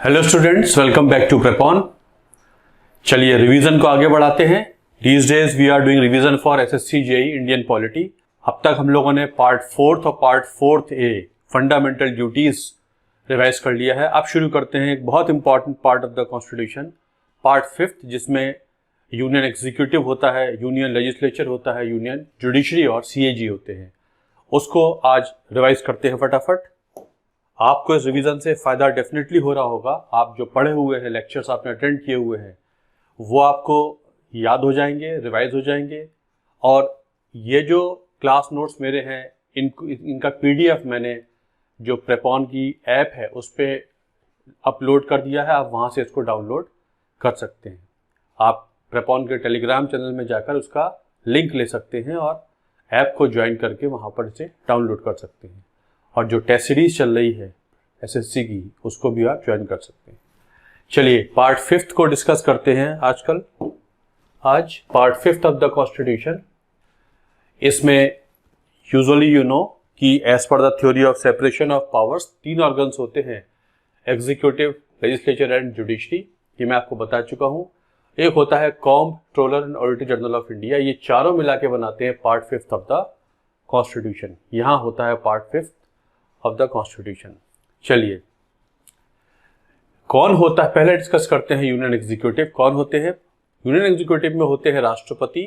Hello students, welcome back to Prepon. चलिए revision को आगे बढ़ाते हैं। These days we are doing revision for SSC JE Indian polity. अब तक हम लोगों ने पार्ट फोर्थ और part fourth A fundamental duties revise कर लिया है। अब शुरू करते हैं एक बहुत important part of the constitution, part fifth, जिसमें यूनियन एग्जीक्यूटिव होता है, यूनियन लेजिस्लेचर होता है, यूनियन जुडिशरी और सीएजी होते हैं। उसको आज रिवाइज करते हैं फटाफट। आपको इस रिवीजन से फायदा डेफिनेटली हो रहा होगा। आप जो पढ़े हुए हैं, लेक्चर्स आपने अटेंड किए हुए हैं, वो आपको याद हो जाएंगे, रिवाइज हो जाएंगे। और ये जो क्लास नोट्स मेरे हैं, इनका पीडीएफ मैंने जो प्रेपॉन की ऐप है उस पर अपलोड कर दिया है। आप वहाँ से इसको डाउनलोड कर सकते हैं। आप प्रेपॉन के टेलीग्राम चैनल में जाकर उसका लिंक ले सकते हैं और ऐप को ज्वाइन करके वहाँ पर इसे डाउनलोड कर सकते हैं। और जो टेस्ट सीरीज चल रही है एसएससी की, उसको भी आप ज्वाइन कर सकते हैं। चलिए पार्ट फिफ्थ को डिस्कस करते हैं आज part fifth of the constitution. इसमें यूजुअली यू नो कि as per the theory of separation of powers तीन ऑर्गन्स होते हैं, एग्जीक्यूटिव, लेजिस्लेचर एंड जुडिशरी। ये मैं आपको बता चुका हूँ। एक होता है comptroller and auditor general of India. ये चारों मिला के बनाते हैं part fifth of the constitution. यहाँ होता है part fifth of the constitution. चलिए कौन होता है, पहले डिस्कस करते हैं यूनियन एग्जीक्यूटिव कौन होते हैं। यूनियन एग्जीक्यूटिव में होते हैं राष्ट्रपति,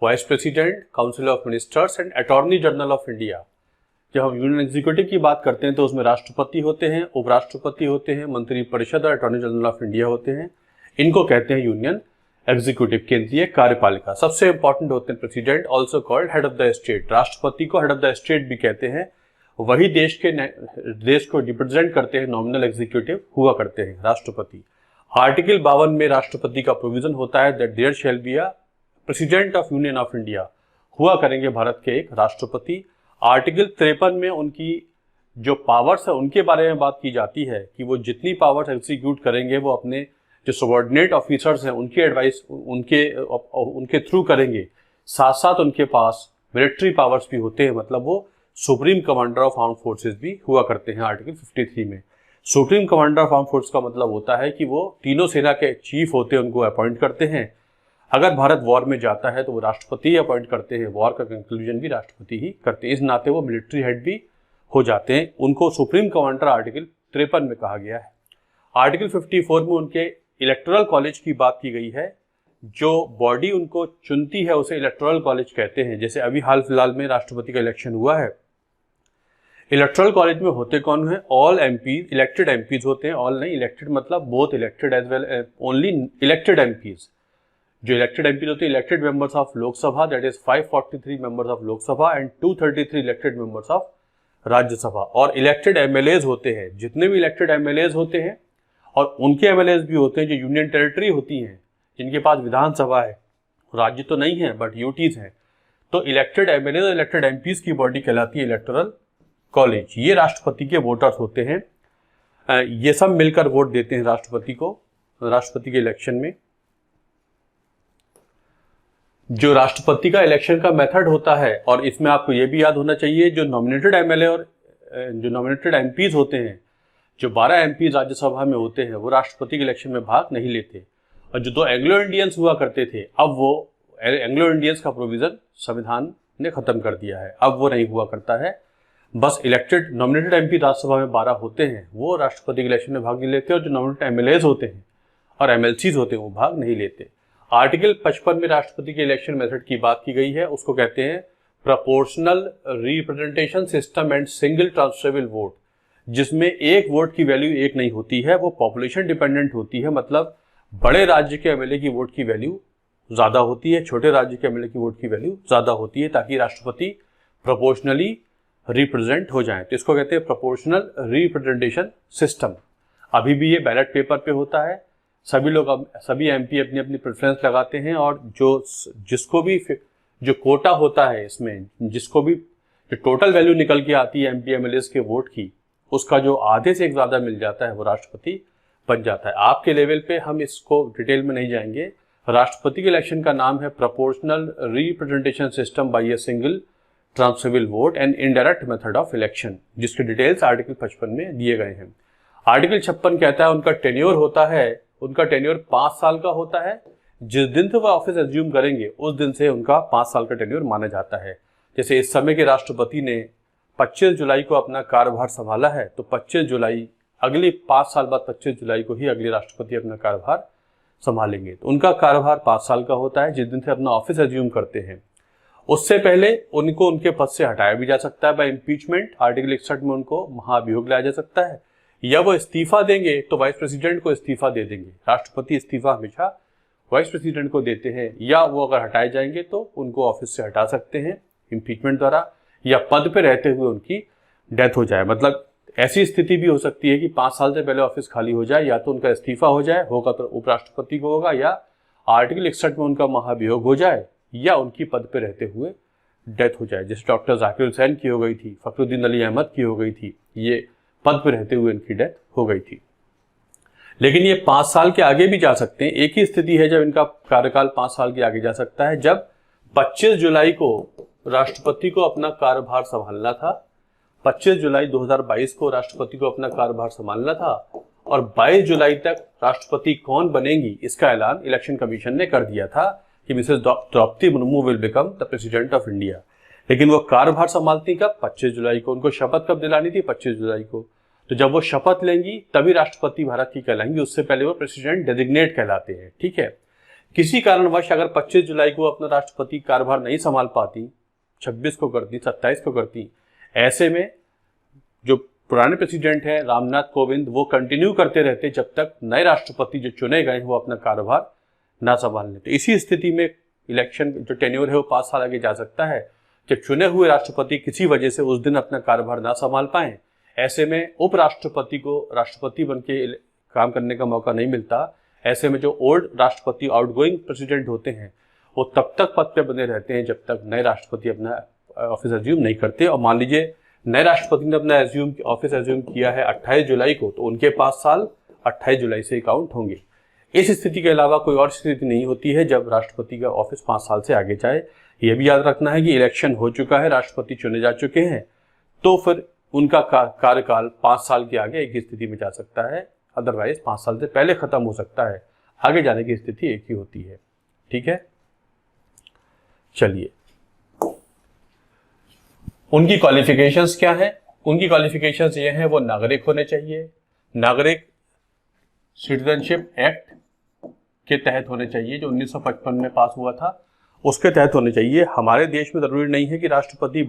vice president, council of ministers and attorney general of India. जब हम यूनियन एग्जीक्यूटिव की बात करते हैं तो उसमें राष्ट्रपति होते हैं, उपराष्ट्रपति होते हैं, मंत्रिपरिषद और अटॉर्नी जनरल ऑफ इंडिया होते हैं। इनको कहते हैं यूनियन एग्जीक्यूटिव, केंद्रीय कार्यपालिका। सबसे इंपॉर्टेंट होते हैं president, also called head of the state. राष्ट्रपति को हेड ऑफ द स्टेट भी कहते हैं। वही देश को रिप्रेजेंट करते हैं, नॉमिनल एग्जीक्यूटिव हुआ करते हैं राष्ट्रपति। आर्टिकल 52 में राष्ट्रपति का प्रोविजन होता है that there shall be a president of union of India, हुआ करेंगे भारत के एक राष्ट्रपति। आर्टिकल 53 में उनकी जो पावर्स है उनके बारे में बात की जाती है कि वो जितनी पावर्स एग्जीक्यूट करेंगे वो अपने जो सबॉर्डिनेट ऑफिसर्स हैं उनकी एडवाइस उनके थ्रू करेंगे। साथ साथ उनके पास मिलिट्री पावर्स भी होते हैं, मतलब वो supreme commander of arm forces भी हुआ करते हैं। आर्टिकल 53 में supreme commander of arm force का मतलब होता है कि वो तीनों सेना के चीफ होते हैं, उनको अपॉइंट करते हैं। अगर भारत वॉर में जाता है तो वो राष्ट्रपति ही अपॉइंट करते हैं, वॉर का कंक्लूजन भी राष्ट्रपति ही करते हैं। इस नाते वो मिलिट्री हेड भी हो जाते हैं। उनको सुप्रीम कमांडर आर्टिकल 53 में कहा गया है। आर्टिकल 54 में उनके इलेक्टोरल कॉलेज की बात की गई है। जो बॉडी उनको चुनती है उसे इलेक्टोरल कॉलेज कहते हैं। जैसे अभी हाल फिलहाल में राष्ट्रपति का इलेक्शन हुआ है, इलेक्टोरल कॉलेज में होते कौन है? ऑल एमपीज, इलेक्टेड एमपीज होते हैं। ऑल नहीं, इलेक्टेड मतलब both elected as well, only elected MPs. जो इलेक्टेड एमपीज होते हैं, elected members of Lok Sabha, that is 543 members of Lok Sabha and 233 elected members of Rajya Sabha. और इलेक्टेड एमएलएज होते हैं, जितने भी इलेक्टेड एमएलएज होते हैं और उनके एमएलएज भी होते हैं जो यूनियन टेरिटरी होती हैं, जिनके पास विधानसभा है, राज्य तो नहीं है बट यूटीज हैं। तो इलेक्टेड एमएलएज और इलेक्टेड एमपीज की बॉडी कहलाती है इलेक्टोरल कॉलेज। ये राष्ट्रपति के वोटर्स होते हैं। ये सब मिलकर वोट देते हैं राष्ट्रपति को, राष्ट्रपति के इलेक्शन में। जो राष्ट्रपति का इलेक्शन का मेथड होता है, और इसमें आपको ये भी याद होना चाहिए, जो नॉमिनेटेड एमएलए और जो नॉमिनेटेड एमपीज होते हैं, जो 12 एमपीज राज्यसभा में होते हैं, वो राष्ट्रपति के इलेक्शन में भाग नहीं लेते। और जो दो एंग्लो इंडियंस हुआ करते थे, अब वो एंग्लो इंडियंस का प्रोविजन संविधान ने खत्म कर दिया है, अब वो नहीं हुआ करता है। बस इलेक्टेड नॉमिनेटेड एमपी राज्यसभा में 12 होते हैं, वो राष्ट्रपति के इलेक्शन में भाग नहीं लेते। और जो नॉमिनेटेड एमएलएज होते हैं और एमएलसीज होते हैं वो भाग नहीं लेते। आर्टिकल 55 में राष्ट्रपति के इलेक्शन मेथड की बात की गई है। उसको कहते हैं proportional representation system and single transferable vote, जिसमें एक वोट की वैल्यू एक नहीं होती है, वो पॉपुलेशन डिपेंडेंट होती है। मतलब बड़े राज्य के एमएलए की वोट की वैल्यू ज्यादा होती है, छोटे राज्य के एमएलए की वोट की वैल्यू ज्यादा होती है, ताकि राष्ट्रपति प्रोपोर्शनली रिप्रेजेंट हो जाए। तो इसको कहते हैं प्रोपोर्शनल रिप्रेजेंटेशन सिस्टम। अभी भी ये बैलेट पेपर पे होता है। सभी एमपी अपनी अपनी प्रेफरेंस लगाते हैं, और जिसको भी जो कोटा होता है इसमें, जिसको भी जो टोटल वैल्यू निकल के आती है एमपी एमएलएस के वोट की, उसका जो आधे से एक ज्यादा मिल जाता है वो राष्ट्रपति बन जाता है। आपके लेवल पे हम इसको डिटेल में नहीं जाएंगे। राष्ट्रपति के इलेक्शन का नाम है proportional representation system by a single transferable vote and indirect method of election, जिसके डिटेल्स आर्टिकल 55 में दिए गए हैं। आर्टिकल 56 कहता है उनका टेन्योर होता है, उनका टेन्योर 5 साल का होता है। जिस दिन से वह ऑफिस एज्यूम करेंगे उस दिन से उनका 5 साल का टेन्योर माना जाता है। जैसे इस समय के राष्ट्रपति ने 25 जुलाई को अपना कार्यभार संभाला है, तो 25 जुलाई अगले 5 साल बाद 25 जुलाई को ही अगले राष्ट्रपति अपना कार्यभार संभालेंगे। तो उनका कार्यभार 5 साल का होता है जिस दिन से अपना ऑफिस एज्यूम करते हैं। उससे पहले उनको उनके पद से हटाया भी जा सकता है बाय इम्पीचमेंट। आर्टिकल 61 में उनको महाभियोग लाया जा सकता है, या वो इस्तीफा देंगे तो वाइस प्रेसिडेंट को इस्तीफा दे देंगे। राष्ट्रपति इस्तीफा हमेशा वाइस प्रेसिडेंट को देते हैं, या वो अगर हटाए जाएंगे तो उनको ऑफिस से हटा सकते हैं इम्पीचमेंट द्वारा, या पद पे रहते हुए उनकी डेथ हो जाए। मतलब ऐसी स्थिति भी हो सकती है कि 5 साल से पहले ऑफिस खाली हो जाए, या तो उनका इस्तीफा हो जाए, होगा तो उपराष्ट्रपति को होगा, या आर्टिकल 61 में उनका महाभियोग हो जाए, या उनकी पद पे रहते हुए डेथ हो जाए। जैसे डॉक्टर जाकिर हुसैन की हो गई थी, फखरुद्दीन अली अहमद की हो गई थी, ये पद पे रहते हुए इनकी डेथ हो गई थी। लेकिन ये 5 साल के आगे भी जा सकते हैं। एक ही स्थिति है जब इनका कार्यकाल 5 साल के आगे जा सकता है, जब 25 जुलाई को राष्ट्रपति को अपना कार्यभार संभालना था। 25 जुलाई 2022 को राष्ट्रपति को अपना कार्यभार संभालना था, और 22 जुलाई तक राष्ट्रपति कौन बनेंगी इसका ऐलान इलेक्शन कमीशन ने कर दिया था कि Mrs Draupadi Murmu will become the president of India. लेकिन वो कार्यभार संभालती कब? 25 जुलाई को। उनको शपथ कब दिलानी थी? 25 जुलाई को। तो जब वो शपथ लेंगी तभी राष्ट्रपति भारत की कहलाएंगी, उससे पहले वो प्रेसिडेंट डेजिग्नेट कहलाते हैं। ठीक है। किसी कारणवश अगर 25 जुलाई को अपना राष्ट्रपति कार्यभार नहीं संभाल पाती, 26 को करती, 27 को करती, ऐसे में जो पुराने प्रेसिडेंट हैं रामनाथ कोविंद, वो कंटिन्यू करते रहते जब तक नए राष्ट्रपति जो चुने गए वो अपना कार्यभार ना संभाल लेते। इसी स्थिति में इलेक्शन जो टेन्योर है वो 5 साल आगे जा सकता है। जब चुने हुए राष्ट्रपति किसी वजह से उस दिन अपना कार्यभार ना संभाल पाए, ऐसे में उपराष्ट्रपति को राष्ट्रपति बन के काम करने का मौका नहीं मिलता। ऐसे में जो ओल्ड राष्ट्रपति आउटगोइंग प्रेसिडेंट होते हैं वो तब तक पद पे बने रहते हैं जब तक नए राष्ट्रपति अपना ऑफिस एज्यूम नहीं करते। और मान लीजिए नए राष्ट्रपति ने अपना ऑफिस एज्यूम किया है 28 जुलाई को, तो उनके 5 साल 28 जुलाई से काउंट होंगे। इस स्थिति के अलावा कोई और स्थिति नहीं होती है जब राष्ट्रपति का ऑफिस 5 साल से आगे जाए। यह भी याद रखना है कि इलेक्शन हो चुका है, राष्ट्रपति चुने जा चुके हैं, तो फिर उनका कार्यकाल 5 साल के आगे एक स्थिति में जा सकता है, अदरवाइज 5 साल से पहले खत्म हो सकता है। आगे जाने की स्थिति एक ही होती है। ठीक है, चलिए उनकी क्वालिफिकेशंस क्या है? उनकी क्वालिफिकेशंस ये हैं, वो नागरिक होने चाहिए, नागरिक सिटीजनशिप एक्ट के तहत होने चाहिए जो 1955 में पास हुआ था, उसके तहत होने चाहिए। हमारे देश में जरूरी नहीं है कि राष्ट्रपति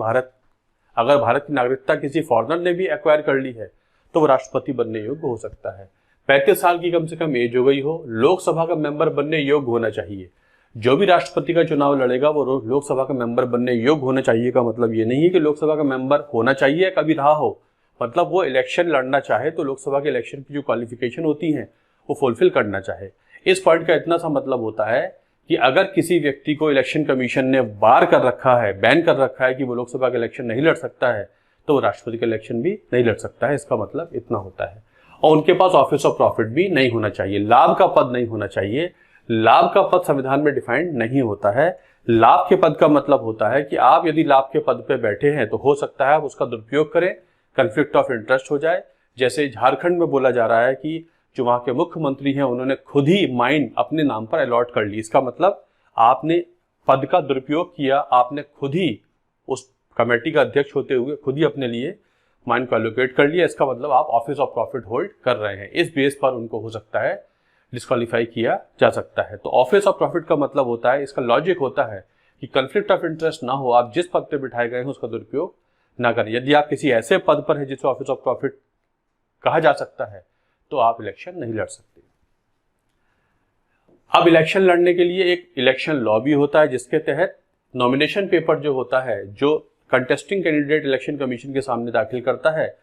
अगर भारत की नागरिकता किसी फॉरेनर ने भी एक्वायर कर ली है तो वो राष्ट्रपति बनने योग्य हो सकता है। 35 साल की कम से कम एज हो गई हो, लोकसभा का मेंबर बनने योग्य होना चाहिए। जो भी राष्ट्रपति का चुनाव लड़ेगा वो लोकसभा का मेंबर बनने योग्य होना चाहिए का मतलब ये नहीं है कि लोकसभा का मेंबर होना चाहिए, कभी रहा हो। मतलब वो इलेक्शन लड़ना चाहे तो लोकसभा के इलेक्शन की जो क्वालिफिकेशन होती है वो फुलफिल करना चाहे। इस पॉइंट का इतना सा मतलब होता है कि अगर किसी व्यक्ति को इलेक्शन कमीशन ने बार कर रखा है, बैन कर रखा है कि वो लोकसभा का इलेक्शन नहीं लड़ सकता है, तो वो राष्ट्रपति का इलेक्शन भी नहीं लड़ सकता है। इसका मतलब इतना होता है। और उनके पास ऑफिस ऑफ प्रॉफिट भी नहीं होना चाहिए, लाभ का पद नहीं होना चाहिए। लाभ का पद संविधान में डिफाइंड नहीं होता है। लाभ के पद का मतलब होता है कि आप यदि लाभ के पद पे बैठे हैं तो हो सकता है आप उसका दुरुपयोग करें, कन्फ्लिक्ट ऑफ इंटरेस्ट हो जाए। जैसे झारखंड में बोला जा रहा है कि जो वहां के मुख्यमंत्री हैं उन्होंने खुद ही माइन अपने नाम पर अलॉट कर ली। इसका मतलब आपने पद का दुरुपयोग किया, आपने खुद ही उस कमेटी का अध्यक्ष होते हुए खुद ही अपने लिए माइन को एलोकेट कर लिया। इसका मतलब आप ऑफिस ऑफ प्रॉफिट होल्ड कर रहे हैं। इस बेस पर उनको हो सकता है डिस्क्वालीफाई किया जा सकता है। तो ऑफिस ऑफ प्रॉफिट का मतलब होता है, इसका लॉजिक होता है कि कंफ्लिक्ट ऑफ इंटरेस्ट ना हो, आप जिस पद पे बिठाए गए हैं उसका दुरुपयोग ना करें। यदि आप किसी ऐसे पद पर है जिसे ऑफिस ऑफ प्रॉफिट कहा जा सकता है तो आप इलेक्शन नहीं लड़ सकते। अब इलेक्शन लड़ने के लिए एक इलेक्शन लॉ भी होता है जिसके तहत नॉमिनेशन पेपर जो होता है, जो कंटेस्टिंग कैंडिडेट इलेक्शन कमीशन के सामने दाखिल करता है,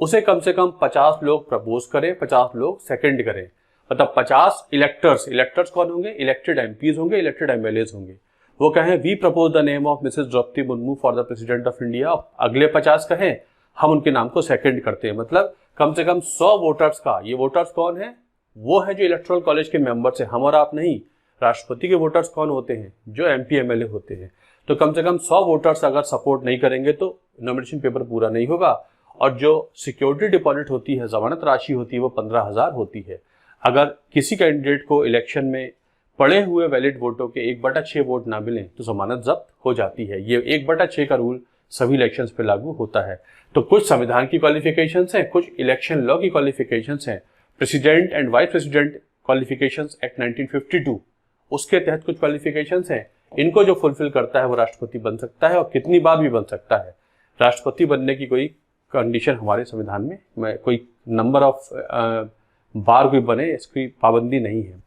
उसे कम से कम 50 लोग प्रपोज करें, 50 लोग सेकंड करें। मतलब 50 इलेक्टर्स कौन होंगे? इलेक्टेड एमपीज होंगे, इलेक्टेड एमएलएज होंगे। वो कहें we propose the name of Mrs Draupadi Murmu for the president of India, अगले 50 कहें हम उनके नाम को सेकंड करते हैं। मतलब कम से कम 100 वोटर्स का, ये वोटर्स कौन है? वो है जो इलेक्टोरल कॉलेज के मेंबर्स हैं, हम और आप नहीं। राष्ट्रपति के वोटर्स कौन होते हैं? जो एमपी एमएलए होते हैं। तो कम से कम 100 वोटर्स अगर सपोर्ट नहीं करेंगे तो नॉमिनेशन पेपर पूरा नहीं होगा। और जो सिक्योरिटी डिपॉजिट होती है, जमानत राशि होती है, वो 15,000 होती है। अगर किसी कैंडिडेट को इलेक्शन में पड़े हुए वैलिड वोटों के 1/6 वोट ना मिलें तो जमानत जब्त हो जाती है। ये 1/6 का रूल सभी इलेक्शंस पे लागू होता है। तो कुछ संविधान की क्वालिफिकेशंस हैं, कुछ इलेक्शन लॉ की क्वालिफिकेशंस हैं। President and vice president qualifications act 1952, उसके तहत कुछ क्वालिफिकेशंस हैं। इनको जो फुलफिल करता है वो राष्ट्रपति बन सकता है और कितनी बार भी बन सकता है। राष्ट्रपति बनने की कोई कंडीशन हमारे संविधान में कोई नंबर ऑफ बार कोई बने इसकी पाबंदी नहीं है।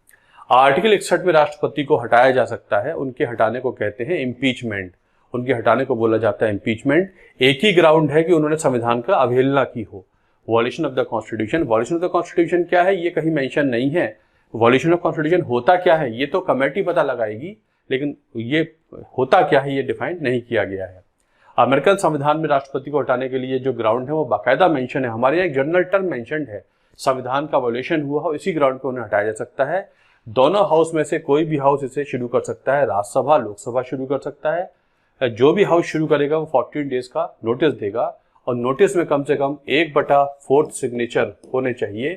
आर्टिकल 61 में राष्ट्रपति को हटाया जा सकता है। उनके हटाने को कहते हैं इम्पीचमेंट। उनके हटाने को बोला जाता है इम्पीचमेंट। एक ही ग्राउंड है कि उन्होंने संविधान का अवहेलना की हो, violation of the constitution. Violation of the constitution क्या है ये कहीं मेंशन नहीं है। वॉल्यूशन ऑफ कॉन्स्टिट्यूशन होता क्या है ये तो कमेटी पता लगाएगी, लेकिन ये होता क्या है ये डिफाइन नहीं किया गया है। अमेरिकन संविधान में राष्ट्रपति को हटाने के लिए जो ग्राउंड है वो बाकायदा मेंशन है। हमारे यहाँ एक जनरल टर्म मेंशन है, संविधान का वॉल्यूशन हुआ हो इसी ग्राउंड पे उन्हें हटाया जा सकता है। दोनों हाउस में से कोई भी हाउस इसे शुरू कर सकता है, राज्यसभा लोकसभा शुरू कर सकता है। जो भी हाउस शुरू करेगा वो 14 डेज का नोटिस देगा और नोटिस में कम से कम 1/4 सिग्नेचर होने चाहिए।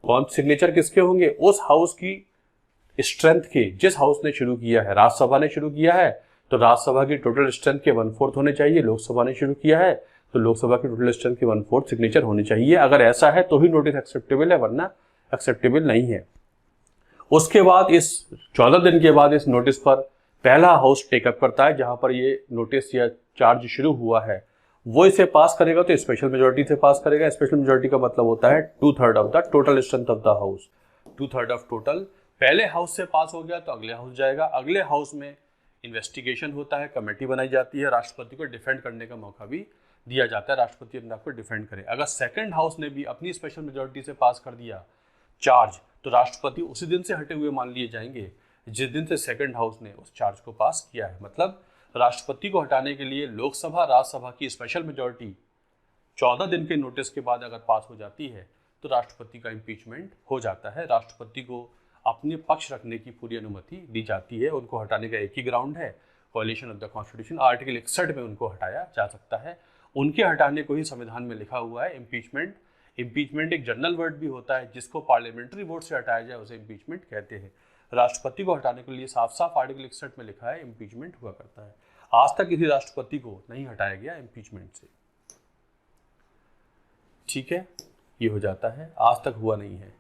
कौन सिग्नेचर किसके होंगे? उस हाउस की स्ट्रेंथ के, जिस हाउस ने शुरू किया है। राज्यसभा ने शुरू किया है तो राज्यसभा की टोटल स्ट्रेंथ के 1/4 होने चाहिए। लोकसभा ने शुरू किया है तो लोकसभा की टोटल स्ट्रेंथ के 1/4 सिग्नेचर होने चाहिए। अगर ऐसा है तो ही नोटिस एक्सेप्टेबल है, वरना एक्सेप्टेबल नहीं है। उसके बाद इस 14 दिन के बाद इस नोटिस पर पहला हाउस टेकअप करता है, जहां पर ये नोटिस या चार्ज शुरू हुआ है वो इसे पास करेगा तो स्पेशल मेजोरिटी से पास करेगा। स्पेशल मेजोरिटी का मतलब होता है 2/3 of the total strength of the house. 2/3 of total पहले हाउस से पास हो गया तो अगले हाउस जाएगा। अगले हाउस में इन्वेस्टिगेशन होता है, कमेटी बनाई जाती है, राष्ट्रपति को डिफेंड करने का मौका भी दिया जाता है, राष्ट्रपति अपने आप को डिफेंड करे। अगर सेकंड हाउस ने भी अपनी स्पेशल मेजोरिटी से पास कर दिया चार्ज तो राष्ट्रपति उसी दिन से हटे हुए मान लिए जाएंगे जिस दिन से सेकंड हाउस ने उस चार्ज को पास किया है। मतलब राष्ट्रपति को हटाने के लिए लोकसभा राज्यसभा की स्पेशल मेजोरिटी 14 दिन के नोटिस के बाद अगर पास हो जाती है तो राष्ट्रपति का इम्पीचमेंट हो जाता है। राष्ट्रपति को अपने पक्ष रखने की पूरी अनुमति दी जाती है। उनको हटाने का एक ही ग्राउंड है, violation of the constitution. Article 61 में उनको हटाया जा सकता है। उनके हटाने को ही संविधान में लिखा हुआ है इम्पीचमेंट। इम्पीचमेंट एक जनरल वर्ड भी होता है, जिसको पार्लियामेंट्री वोट से हटाया जाए उसे इम्पीचमेंट कहते हैं। राष्ट्रपति को हटाने के लिए साफ साफ आर्टिकल 61 में लिखा है इम्पीचमेंट हुआ करता है। आज तक किसी राष्ट्रपति को नहीं हटाया गया इम्पीचमेंट से। ठीक है, ये हो जाता है, आज तक हुआ नहीं है।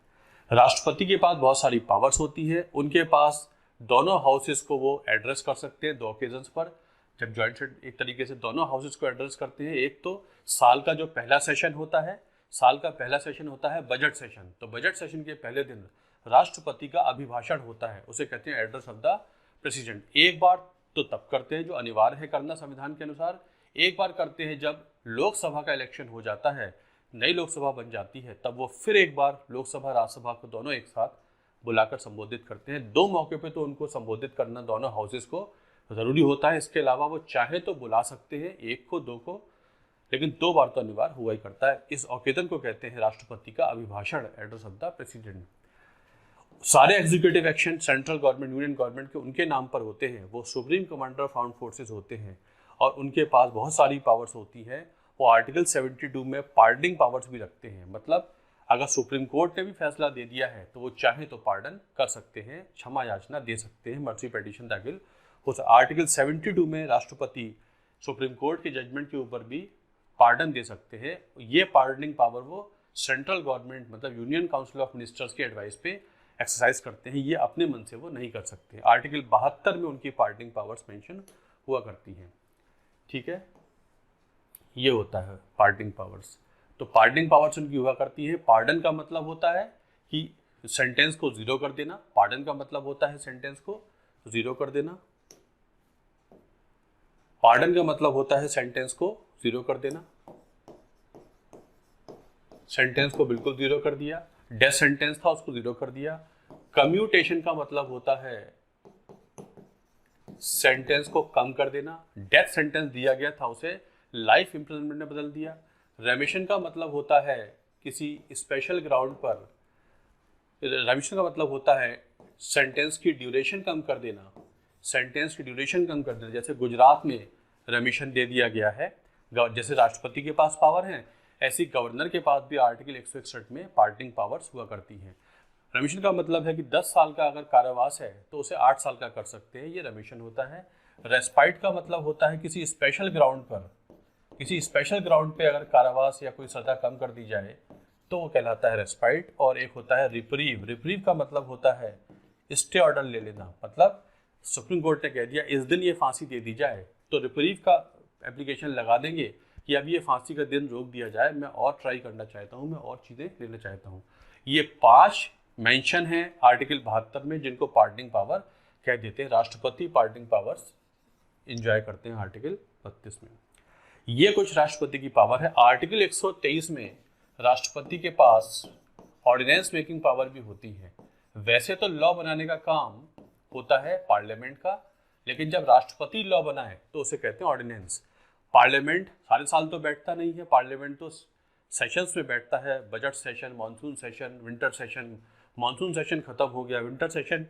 राष्ट्रपति के पास बहुत सारी पावर्स होती है। उनके पास दोनों हाउसेस को वो एड्रेस कर सकते हैं 2 ओकेजन्स पर, जब ज्वाइंट एक तरीके से दोनों हाउसेस को एड्रेस करते हैं। एक तो साल का जो पहला सेशन होता है, साल का पहला सेशन होता है बजट सेशन। तो बजट सेशन के पहले दिन राष्ट्रपति का अभिभाषण होता है, उसे कहते हैं एड्रेस ऑफ द प्रेसिडेंट। एक बार तो तब करते हैं जो अनिवार्य है करना संविधान के अनुसार, एक बार करते हैं जब लोकसभा का इलेक्शन हो जाता है, नई लोकसभा बन जाती है, तब वो फिर एक बार लोकसभा राज्यसभा को दोनों एक साथ बुलाकर संबोधित करते हैं। 2 मौके पे तो उनको संबोधित करना दोनों हाउसेस को जरूरी होता है। इसके अलावा वो चाहे तो बुला सकते हैं 1 को 2 को, लेकिन 2 बार तो अनिवार्य हुआ ही करता है। इस ओकेजन को कहते हैं राष्ट्रपति का अभिभाषण, एड्रेस ऑफ द प्रेसिडेंट। सारे executive action central government, union government के उनके नाम पर होते हैं। वो supreme commander of armed forces होते हैं और उनके पास बहुत सारी पावर्स होती है। वो आर्टिकल 72 में पार्डनिंग पावर्स भी रखते हैं। मतलब अगर सुप्रीम कोर्ट ने भी फैसला दे दिया है तो वो चाहे तो पार्डन कर सकते हैं, क्षमा याचना दे सकते हैं, मर्सी पिटीशन दाखिल हो सकता है। आर्टिकल 72 में राष्ट्रपति सुप्रीम कोर्ट के जजमेंट के ऊपर भी पार्डन दे सकते हैं। ये पार्डनिंग पावर वो सेंट्रल गवर्नमेंट मतलब यूनियन काउंसिल ऑफ मिनिस्टर्स की एडवाइस पे एक्सरसाइज करते हैं। ये अपने मन से वो नहीं कर सकते। आर्टिकल 72 में उनकी पार्डनिंग पावर्स मेंशन हुआ करती हैं। ठीक है, ये होता है पार्डनिंग पावर्स। तो पार्डनिंग पावर्स उनकी हुआ करती है। पार्डन का मतलब होता है कि सेंटेंस को 0 कर देना। पार्डन का मतलब होता है सेंटेंस को 0 कर देना। पार्डन का मतलब होता है सेंटेंस को 0 कर देना। सेंटेंस को बिल्कुल 0 कर दिया। डेथ सेंटेंस था उसको 0 कर दिया। कम्यूटेशन का मतलब होता है सेंटेंस को कम कर देना। डेथ सेंटेंस दिया गया था उसे लाइफ इम्प्रिजनमेंट में बदल दिया। रेमिशन का मतलब होता है किसी स्पेशल ग्राउंड पर, रेमिशन का मतलब होता है सेंटेंस की ड्यूरेशन कम कर देना। सेंटेंस की ड्यूरेशन कम कर देना, जैसे गुजरात में रेमिशन दे दिया गया है। जैसे राष्ट्रपति के पास पावर है, ऐसी गवर्नर के पास भी आर्टिकल 161 में पार्डनिंग पावर्स हुआ करती हैं। रेमिशन का मतलब है कि 10 साल का अगर कारावास है तो उसे 8 साल का कर सकते हैं, ये रेमिशन होता है। रेस्पाइट का मतलब होता है किसी स्पेशल ग्राउंड पे अगर कारावास या कोई सजा कम कर दी जाए तो वो कहलाता है रेस्पाइट। और एक होता है रिप्रीव का मतलब होता है स्टे ऑर्डर ले लेना, मतलब सुप्रीम कोर्ट ने कह दिया इस दिन ये फांसी दे दी जाए तो रिप्रीव का एप्लीकेशन लगा देंगे कि अब ये फांसी का दिन रोक दिया जाए, मैं और ट्राई करना चाहता हूँ, मैं और चीज़ें लेना चाहता हूँ। ये 5 मेंशन है आर्टिकल 72 में जिनको पार्डनिंग पावर कह देते हैं। राष्ट्रपति पार्डनिंग पावर्स इंजॉय करते हैं आर्टिकल 32 में। ये कुछ राष्ट्रपति की पावर है। आर्टिकल 123 में राष्ट्रपति के पास ऑर्डिनेंस मेकिंग पावर भी होती है। वैसे तो लॉ बनाने का काम होता है पार्लियामेंट का, लेकिन जब राष्ट्रपति लॉ बनाए तो उसे कहते हैं ऑर्डिनेंस। पार्लियामेंट सारे साल तो बैठता नहीं है, पार्लियामेंट तो सेशंस में बैठता है, budget session, monsoon session, winter session. Monsoon session खत्म हो गया, विंटर सेशन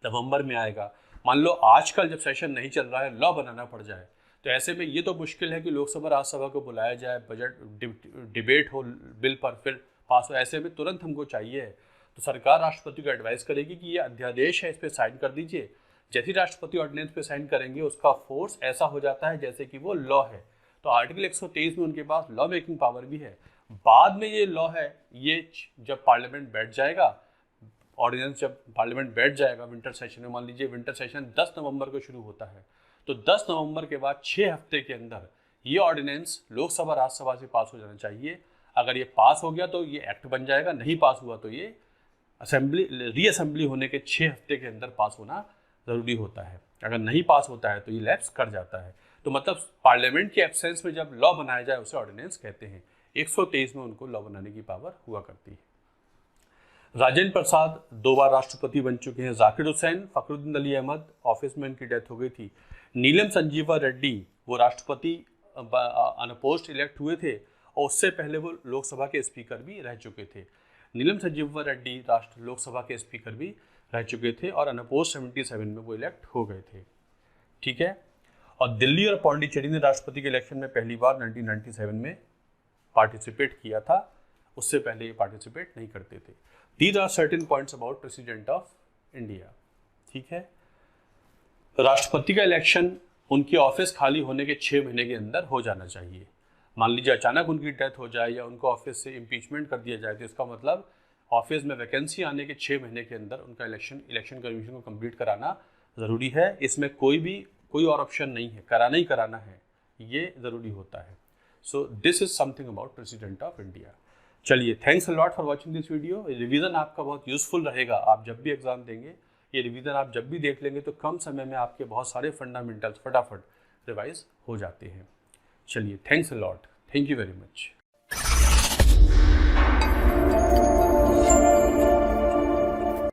नवंबर में आएगा। मान लो आजकल जब सेशन नहीं चल रहा है, लॉ बनाना पड़ जाए, तो ऐसे में ये तो मुश्किल है कि लोकसभा राज्यसभा को बुलाया जाए, बजट डिबेट हो बिल पर, फिर पास हो। ऐसे में तुरंत हमको चाहिए, तो सरकार राष्ट्रपति को एडवाइस करेगी कि ये अध्यादेश है, इस पर साइन कर दीजिए। जैसे ही राष्ट्रपति ऑर्डिनेंस पे साइन करेंगे उसका फोर्स ऐसा हो जाता है जैसे कि वो लॉ है। तो आर्टिकल 123 में उनके पास लॉ मेकिंग पावर भी है। बाद में ये लॉ है, ये जब पार्लियामेंट बैठ जाएगा, ऑर्डिनेंस जब पार्लियामेंट बैठ जाएगा विंटर सेशन में, मान लीजिए विंटर सेशन 10 नवंबर को शुरू होता है, तो 10 नवंबर के बाद 6 हफ्ते के अंदर ये ऑर्डिनेंस लोकसभा राज्यसभा से पास हो जाना चाहिए। अगर ये पास हो गया तो ये एक्ट बन जाएगा, नहीं पास हुआ तो ये रीअसेंबली होने के 6 हफ्ते के अंदर पास होना ज़रूरी होता है। अगर नहीं पास होता है तो ये लैप्स कर जाता है। तो मतलब पार्लियामेंट के एब्सेंस में जब लॉ बनाया जाए उसे ऑर्डिनेंस कहते हैं। 123 में उनको लॉ बनाने की पावर हुआ करती है। राजेंद्र प्रसाद 2 बार राष्ट्रपति बन चुके हैं। जाकिर हुसैन, फखरुद्दीन अली अहमद ऑफिस में इनकी डेथ हो गई थी। नीलम संजीवा रेड्डी वो राष्ट्रपति अनपोस्ट इलेक्ट हुए थे और उससे पहले वो लोकसभा के स्पीकर भी रह चुके थे। नीलम संजीवा रेड्डी लोकसभा के स्पीकर भी रह चुके थे और अनपोस्ट 77 में वो इलेक्ट हो गए थे। ठीक है। और दिल्ली और पौंडीचेरी ने राष्ट्रपति के इलेक्शन में पहली बार 1997 में पार्टिसिपेट किया था, उससे पहले ये पार्टिसिपेट नहीं करते थे। These are certain points about president of India. ठीक है। राष्ट्रपति का इलेक्शन उनकी ऑफिस खाली होने के 6 महीने के अंदर हो जाना चाहिए। मान लीजिए अचानक उनकी डेथ हो जाए या उनको ऑफिस से इम्पीचमेंट कर दिया जाए तो इसका मतलब ऑफिस में वैकेंसी आने के 6 महीने के अंदर उनका इलेक्शन कमीशन को कंप्लीट कराना ज़रूरी है। इसमें कोई और ऑप्शन नहीं है, कराना ही कराना है, ये ज़रूरी होता है। So this is something about president of India. चलिए, thanks a lot for watching this video. Revision आपका बहुत यूजफुल रहेगा। आप जब भी एग्जाम देंगे, ये रिवीजन आप जब भी देख लेंगे तो कम समय में आपके बहुत सारे फंडामेंटल्स फटाफट रिवाइज हो जाते हैं। चलिए, thanks a lot, thank you very much.